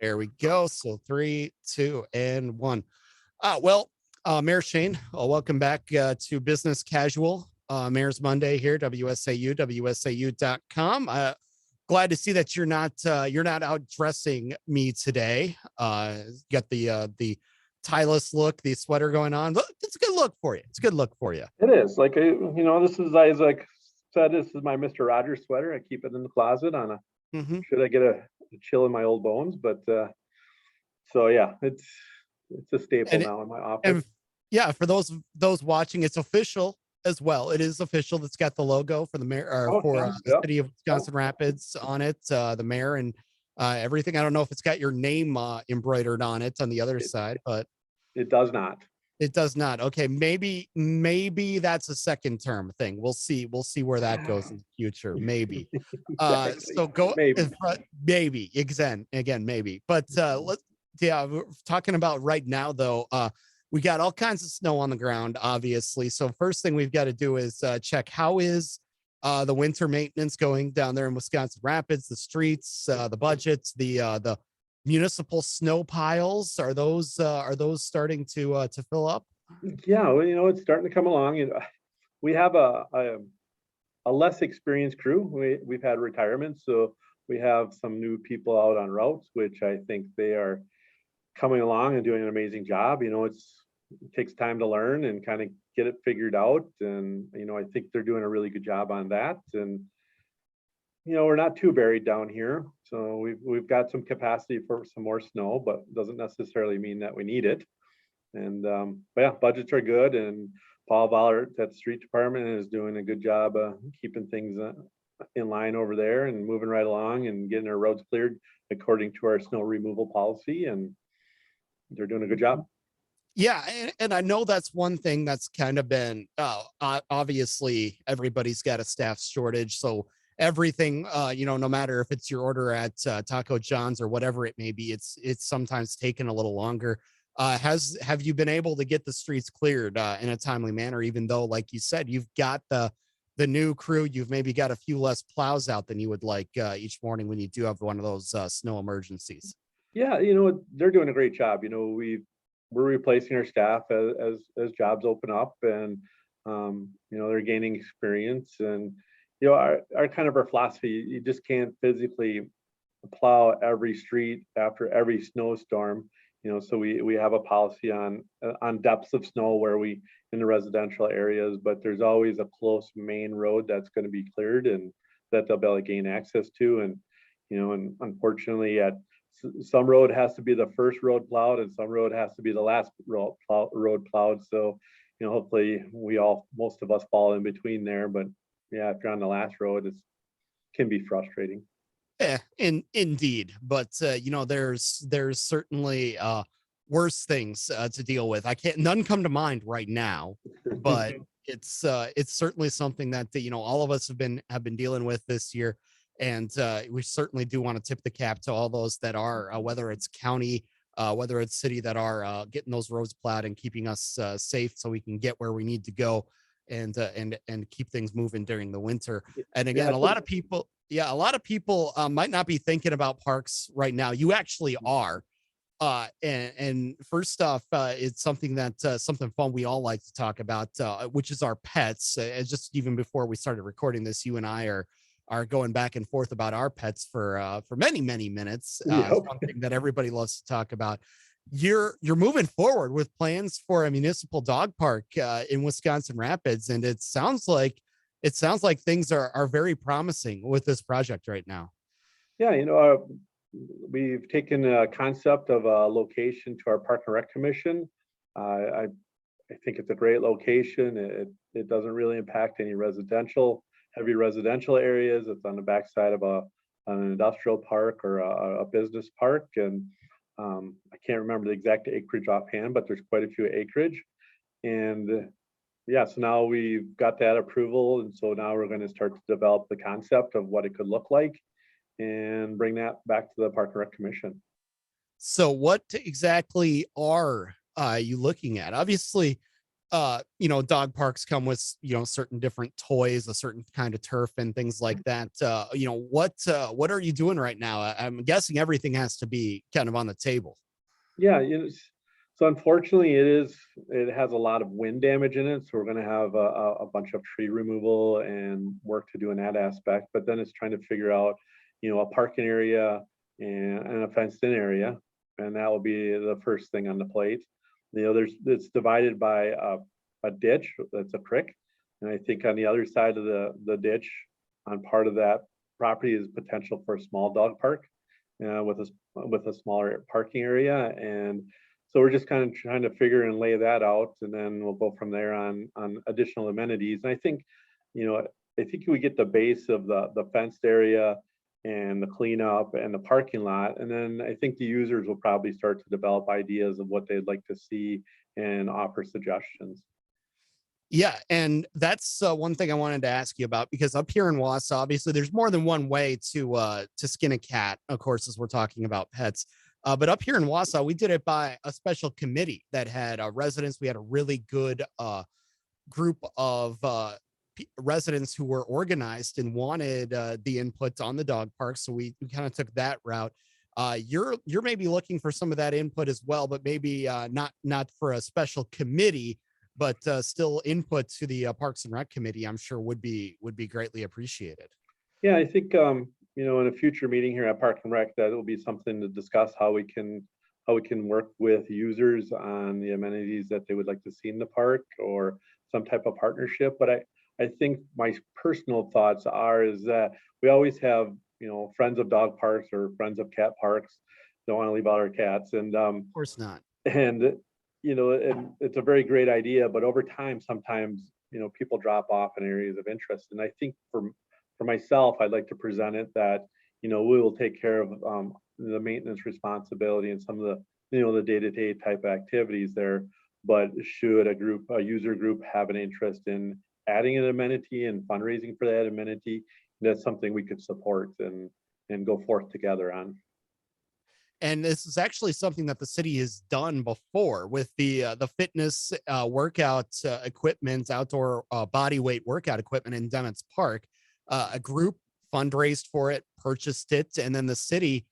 There we go. So 3, 2, and 1. Mayor Shane, welcome back to Business Casual. Mayor's Monday here, WSAU.com. Glad to see that you're not out dressing me today. Got the tieless look, the sweater going on. Look, it's a good look for you. It's a good look for you. It is like this is as like said, this is my Mr. Rogers sweater. I keep it in the closet on a Mm-hmm. should I get a chill in my old bones, but so yeah, it's a staple And now in my office. and yeah, for those watching, it's official as well. It is official. It's got the logo for the mayor or Oh for yeah, the yeah. city of Wisconsin Rapids on it, the mayor and everything. I don't know if it's got your name embroidered on it on the other It, side, but it does not. it does not. Okay, maybe that's a second term thing. We'll see where that goes in the future. Maybe. Exactly. So go Maybe. maybe again maybe. But let's yeah, we're talking about right now though. We got all kinds of snow on the ground, obviously. So first thing we've got to do is check how is the winter maintenance going down there in Wisconsin Rapids, the streets, the budgets, the municipal snow piles. Are those starting to fill up? Yeah, well, it's starting to come along. We have a less experienced crew. We've had retirements, so we have some new people out on routes, which I think they are coming along and doing an amazing job. It takes time to learn and kind of get it figured out. And, I think they're doing a really good job on that. And, we're not too buried down here. So we've got some capacity for some more snow, but doesn't necessarily mean that we need it. And but yeah, budgets are good, and Paul Ballard at the street department is doing a good job keeping things in line over there and moving right along and getting our roads cleared according to our snow removal policy. And they're doing a good job. Yeah, and I know that's one thing that's kind of been obviously everybody's got a staff shortage, so everything no matter if it's your order at Taco John's or whatever it may be, it's sometimes taken a little longer. Have you been able to get the streets cleared in a timely manner, even though, like you said, you've got the new crew, you've maybe got a few less plows out than you would like each morning when you do have one of those snow emergencies? Yeah, they're doing a great job. We're replacing our staff as jobs open up, and they're gaining experience. And our kind of our philosophy, you just can't physically plow every street after every snowstorm. So we have a policy on depths of snow where we in the residential areas, but there's always a close main road that's going to be cleared and that they'll be able to gain access to. And unfortunately, at some road has to be the first road plowed, and some road has to be the last road plowed. So, hopefully most of us fall in between there. But yeah, if you're on the last road, it can be frustrating. Yeah, indeed, but there's certainly worse things to deal with. I can't none come to mind right now, but it's certainly something that all of us have been dealing with this year, and we certainly do want to tip the cap to all those that are whether it's county, whether it's city that are getting those roads plowed and keeping us safe so we can get where we need to go and keep things moving during the winter. And again, Yeah, a lot of people might not be thinking about parks right now. You actually are. And first off, it's something that something fun we all like to talk about, which is our pets. Just even before we started recording this, you and I are going back and forth about our pets for many minutes. yep. Something that everybody loves to talk about. You're moving forward with plans for a municipal dog park in Wisconsin Rapids, and it sounds like things are very promising with this project right now. Yeah, we've taken a concept of a location to our Park and Rec Commission. I think it's a great location. It doesn't really impact any heavy residential areas. It's on the backside of an industrial park or a business park, and I can't remember the exact acreage offhand, but there's quite a few acreage. And yeah, so now we've got that approval, and so now we're going to start to develop the concept of what it could look like and bring that back to the Park and Rec Commission. So what exactly are you looking at? Obviously, dog parks come with, certain different toys, a certain kind of turf and things like that. What are you doing right now? I'm guessing everything has to be kind of on the table. Yeah, so unfortunately, it has a lot of wind damage in it. So we're going to have a bunch of tree removal and work to do in that aspect. But then it's trying to figure out, a parking area and a fenced in area, and that will be the first thing on the plate. It's divided by a ditch that's a creek, and I think on the other side of the ditch, on part of that property is potential for a small dog park with a smaller parking area. And so we're just kind of trying to figure and lay that out, and then we'll go from there on additional amenities. And I think, you know, I think we get the base of the fenced area and the cleanup and the parking lot. And then I think the users will probably start to develop ideas of what they'd like to see and offer suggestions. Yeah, and that's one thing I wanted to ask you about because up here in Wausau, obviously, there's more than one way to skin a cat. Of course, as we're talking about pets, but up here in Wausau, we did it by a special committee that had residents. We had a really good group of residents who were organized and wanted the input on the dog park. So we kind of took that route. You're maybe looking for some of that input as well, but maybe not for a special committee, but still input to the Parks and Rec committee. I'm sure would be greatly appreciated. Yeah, I think in a future meeting here at Park and Rec, that will be something to discuss how we can work with users on the amenities that they would like to see in the park or some type of partnership. But I think my personal thoughts is that we always have, friends of dog parks or friends of cat parks. Don't want to leave out our cats. Of course not. And and it's a very great idea, but over time, sometimes, people drop off in areas of interest. And I think for myself, I'd like to present it that, we will take care of the maintenance responsibility and some of the day-to-day type of activities there. But should a user group have an interest in adding an amenity and fundraising for that amenity, that's something we could support and go forth together on. And this is actually something that the city has done before with the fitness workout equipment, outdoor body weight workout equipment in Demetz Park. A group fundraised for it, purchased it, and then the city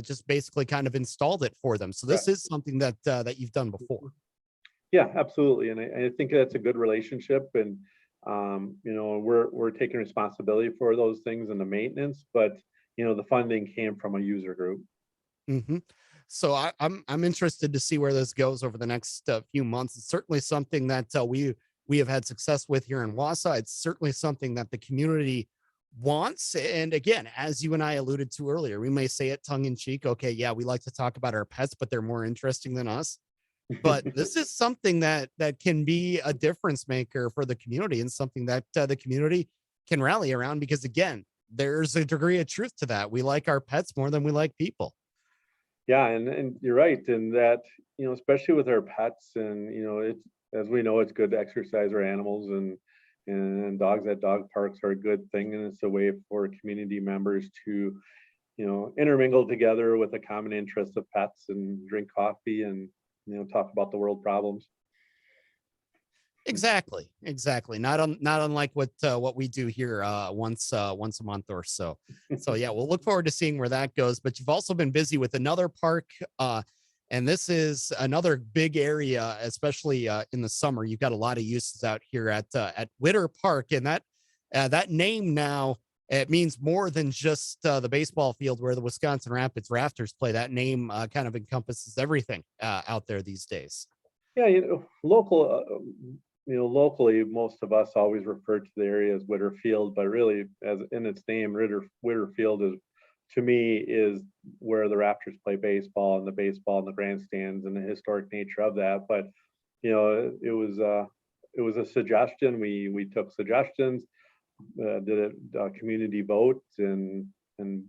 just basically kind of installed it for them. So this Correct. is something that you've done before. Yeah, absolutely. And I think that's a good relationship. And we're taking responsibility for those things and the maintenance, but the funding came from a user group. hmm So I'm interested to see where this goes over the next few months. It's certainly something that we have had success with here in Wausau. It's certainly something that the community wants. And again, as you and I alluded to earlier, we may say it tongue in cheek. Okay, yeah, we like to talk about our pets, but they're more interesting than us. But this is something that can be a difference maker for the community and something that the community can rally around because again, there's a degree of truth to that. We like our pets more than we like people. Yeah, and you're right. And that, especially with our pets and, it's, as we know, it's good to exercise our animals and dogs at dog parks are a good thing. And it's a way for community members to, intermingle together with a common interest of pets and drink coffee and, talk about the world problems. Exactly, exactly. Not unlike what we do here once a month or so. So yeah, we'll look forward to seeing where that goes. But you've also been busy with another park, and this is another big area, especially in the summer. You've got a lot of uses out here at Witter Park, and that name now it means more than just the baseball field where the Wisconsin Rapids Rafters play. That name kind of encompasses everything out there these days. Yeah, locally, most of us always refer to the area as Whitterfield, but really, as in its name, Whitterfield is, to me, is where the Raptors play baseball and the baseball and the grandstands and the historic nature of that. But it was a suggestion. We took suggestions, did a community vote, and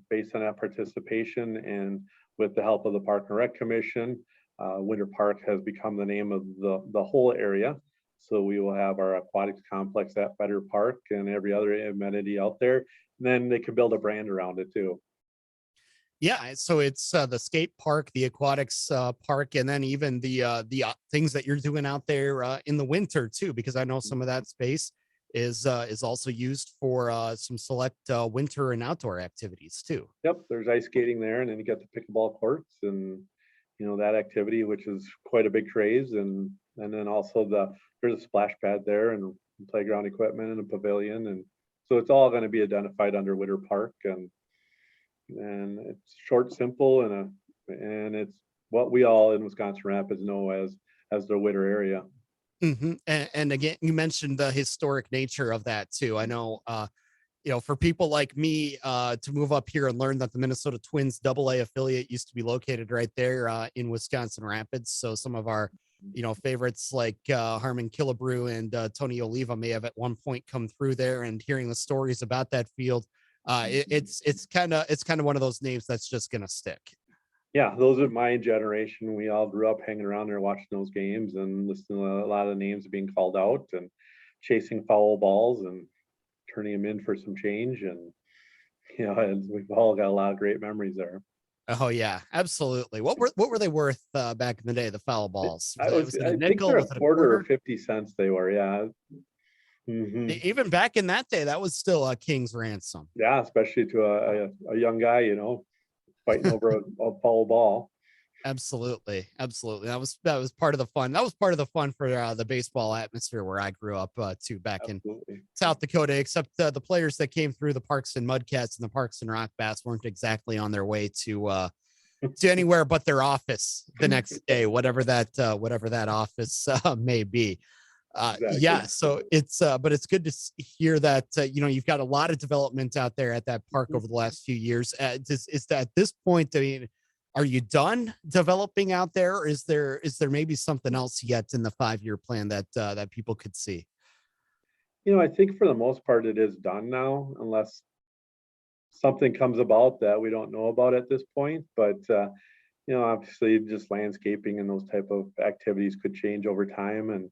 based on that participation and with the help of the Park and Rec Commission, Winter Park has become the name of the whole area. So we will have our aquatics complex at Better Park and every other amenity out there. And then they can build a brand around it too. Yeah, so it's the skate park, the aquatics park, and then even the things that you're doing out there in the winter too, because I know some of that space is also used for some select winter and outdoor activities too. Yep, there's ice skating there, and then you got the pickleball courts and that activity, which is quite a big craze, and then also there's a splash pad there and playground equipment and a pavilion, and so it's all going to be identified under Witter Park, and it's short, simple, and it's what we all in Wisconsin Rapids know as the Witter area. And again, you mentioned the historic nature of that too. I know for people like me to move up here and learn that the Minnesota Twins AA affiliate used to be located right there in Wisconsin Rapids. So some of our, favorites like Harmon Killebrew and Tony Oliva may have at one point come through there, and hearing the stories about that field, it's kind of one of those names that's just gonna stick. Yeah, those are my generation. We all grew up hanging around there watching those games and listening to a lot of the names being called out and chasing foul balls and turning them in for some change. And and we've all got a lot of great memories there. Oh yeah, absolutely. What were they worth back in the day? The foul balls. Was it a I think nickel? they're a Was it a quarter or quarter? 50 cents they were. Yeah. Even back in that day, that was still a king's ransom. Yeah, especially to a young guy, fighting over a foul ball. Absolutely, absolutely. That was part of the fun. That was part of the fun for the baseball atmosphere where I grew up too, back in Absolutely. South Dakota. Except the players that came through the Parks and Mudcats and the Parks and Rock Bass weren't exactly on their way to anywhere but their office the next day, whatever that office may be. Exactly. Yeah, so but it's good to hear that you've got a lot of development out there at that park over the last few years. Is that at this point? I mean, are you done developing out there, or is there maybe something else yet in the 5-year plan that people could see? I think for the most part it is done now, unless something comes about that we don't know about at this point. But obviously, just landscaping and those type of activities could change over time, and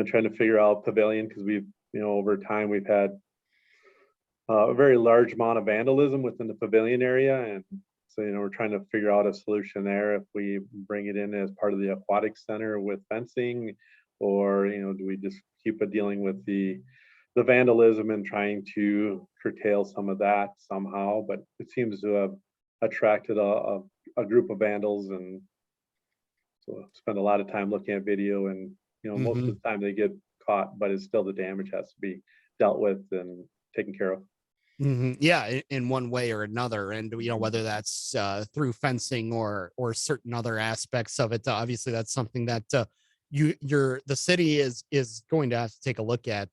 trying to figure out pavilion, because we've over time we've had a very large amount of vandalism within the pavilion area, and so we're trying to figure out a solution there, if we bring it in as part of the aquatic center with fencing, or do we just keep it dealing with the vandalism and trying to curtail some of that somehow. But it seems to have attracted a group of vandals, and so spend a lot of time looking at video, and most Hmm. of the time they get caught, but it's still the damage has to be dealt with and taken care of. Yeah, in one way or another, and whether that's through fencing or certain other aspects of it. Obviously, that's something that the city is going to have to take a look at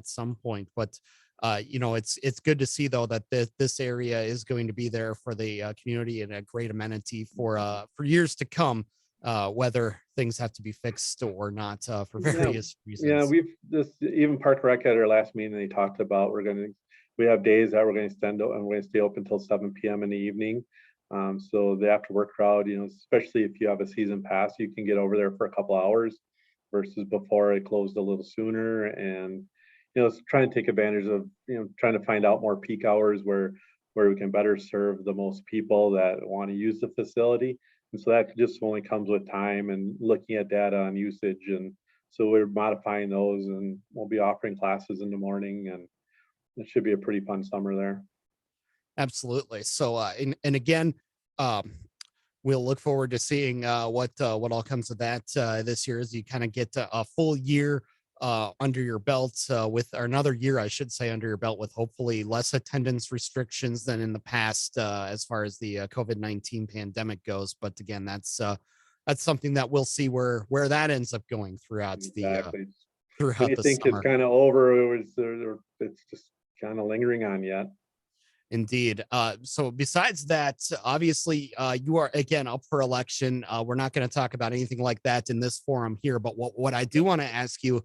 some point. But it's good to see though that this area is going to be there for the community and a great amenity for years to come, whether things have to be fixed or not for Yeah, various yeah, reasons. we've just even Park Rec at our last meeting, they talked about we have days that we're gonna extend and we're gonna stay open until 7 p.m. in the evening. So the after work crowd, especially if you have a season pass, you can get over there for a couple hours versus before it closed a little sooner. And it's trying to take advantage of trying to find out more peak hours where we can better serve the most people that want to use the facility. And so that just only comes with time and looking at data on usage. And so we're modifying those, and we'll be offering classes in the morning, and it should be a pretty fun summer there. Absolutely. So, and again, um, we'll look forward to seeing what all comes of that this year, as you kind of get a full year under your belt with or another year, I should say, under your belt, with hopefully less attendance restrictions than in the past as far as the COVID-19 pandemic goes. But again, that's something that we'll see where that ends up going Exactly. When throughout you the think it's summer. kind of over, it's just kind of lingering on yet. Indeed. So besides that, obviously, you are again up for election. We're not going to talk about anything like that in this forum here, but what I do want to ask you,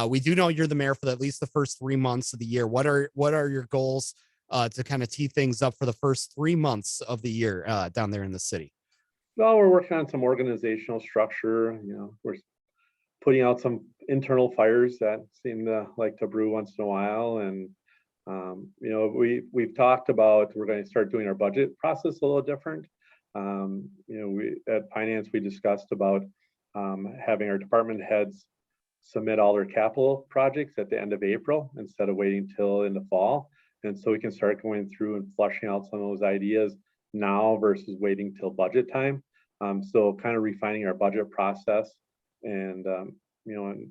we do know you're the mayor for at least the first 3 months of the year. What are your goals to kind of tee things up for the first 3 months of the year down there in the city? Well, we're working on some organizational structure. We're putting out some internal fires that seem to like to brew once in a while, and We've talked about, we're going to start doing our budget process a little different. We at finance, we discussed about having our department heads submit all their capital projects at the end of April instead of waiting till in the fall. And so we can start going through and flushing out some of those ideas now versus waiting till budget time. So kind of refining our budget process and, and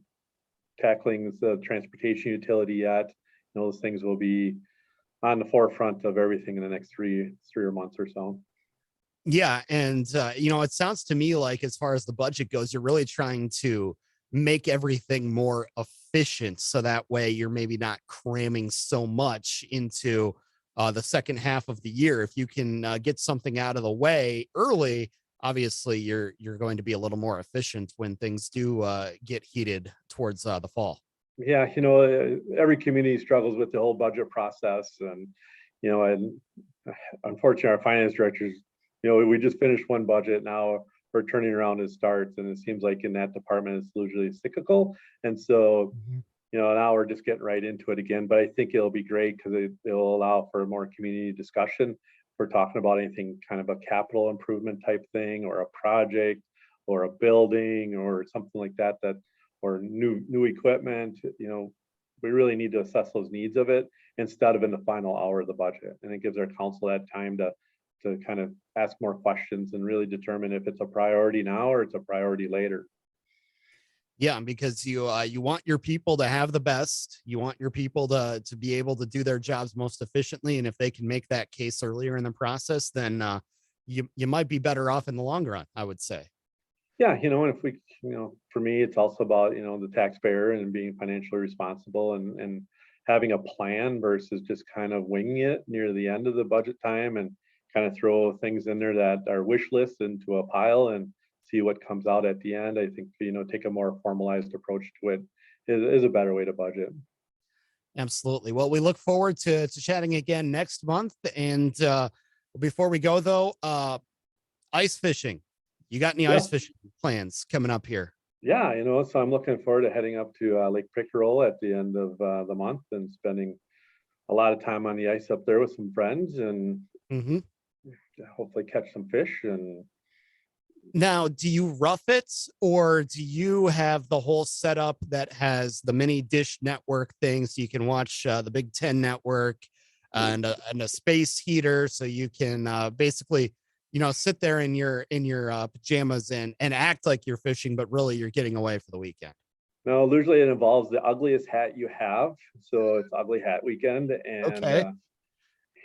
tackling the transportation utility yet. Those things will be on the forefront of everything in the next three or months or so. Yeah, and it sounds to me like as far as the budget goes, you're really trying to make everything more efficient, so that way you're maybe not cramming so much into the second half of the year. If you can get something out of the way early, obviously you're going to be a little more efficient when things do get heated towards the fall. Yeah, every community struggles with the whole budget process, and unfortunately, our finance directors, we just finished one budget. Now we're turning around and starts, and it seems like in that department it's usually cyclical. And so, Mhm. now we're just getting right into it again. But I think it'll be great because it'll allow for more community discussion. If we're talking about anything kind of a capital improvement type thing, or a project, or a building, or something like that, or new equipment. We really need to assess those needs of it instead of in the final hour of the budget. And it gives our council that time to kind of ask more questions and really determine if it's a priority now or it's a priority later. Yeah, because you want your people to have the best. You want your people to be able to do their jobs most efficiently, and if they can make that case earlier in the process, then you might be better off in the long run, I would say. Yeah, and if we, for me, it's also about, the taxpayer and being financially responsible and having a plan versus just kind of winging it near the end of the budget time and kind of throw things in there that are wish lists into a pile and see what comes out at the end. I think, take a more formalized approach to it is a better way to budget. Absolutely. Well, we look forward to chatting again next month. And before we go, though, ice fishing. You got any Yeah. ice fishing plans coming up here? Yeah, so I'm looking forward to heading up to Lake Pickerel at the end of the month and spending a lot of time on the ice up there with some friends and Hmm. hopefully catch some fish. And Now, do you rough it, or do you have the whole setup that has the mini dish network thing so you can watch the Big Ten network and a space heater so you can basically, sit there in your pajamas and act like you're fishing, but really you're getting away for the weekend? no, usually it involves the ugliest hat you have. So it's ugly hat weekend. And Okay.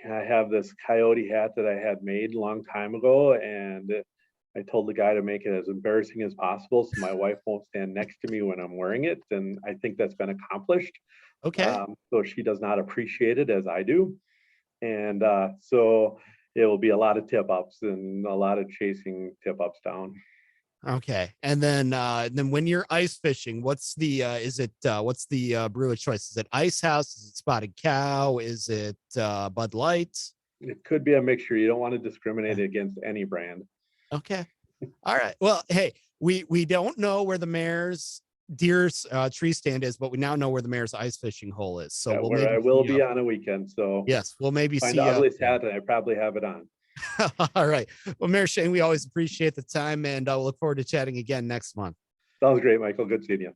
I have this coyote hat that I had made a long time ago. And I told the guy to make it as embarrassing as possible so my wife won't stand next to me when I'm wearing it. And I think that's been accomplished. Okay. So she does not appreciate it as I do. And so it will be a lot of tip ups and a lot of chasing tip ups down. Okay. And then when you're ice fishing, what's the what's the brew of choice? Is it Ice House? Is it Spotted Cow? Is it Bud Light? It could be a mixture. You don't want to discriminate Okay. against any brand. Okay. All right. Well, hey, we don't know where the mayor's deer's tree stand is, but we now know where the mayor's ice fishing hole is. So Yeah, we'll where I maybe will see you be up. on a weekend. So Yes, we'll maybe find see the you up ugliest there. hat and I probably have it on. All right. Well, Mayor Shane, we always appreciate the time, and we'll look forward to chatting again next month. Sounds great, Michael. Good seeing you.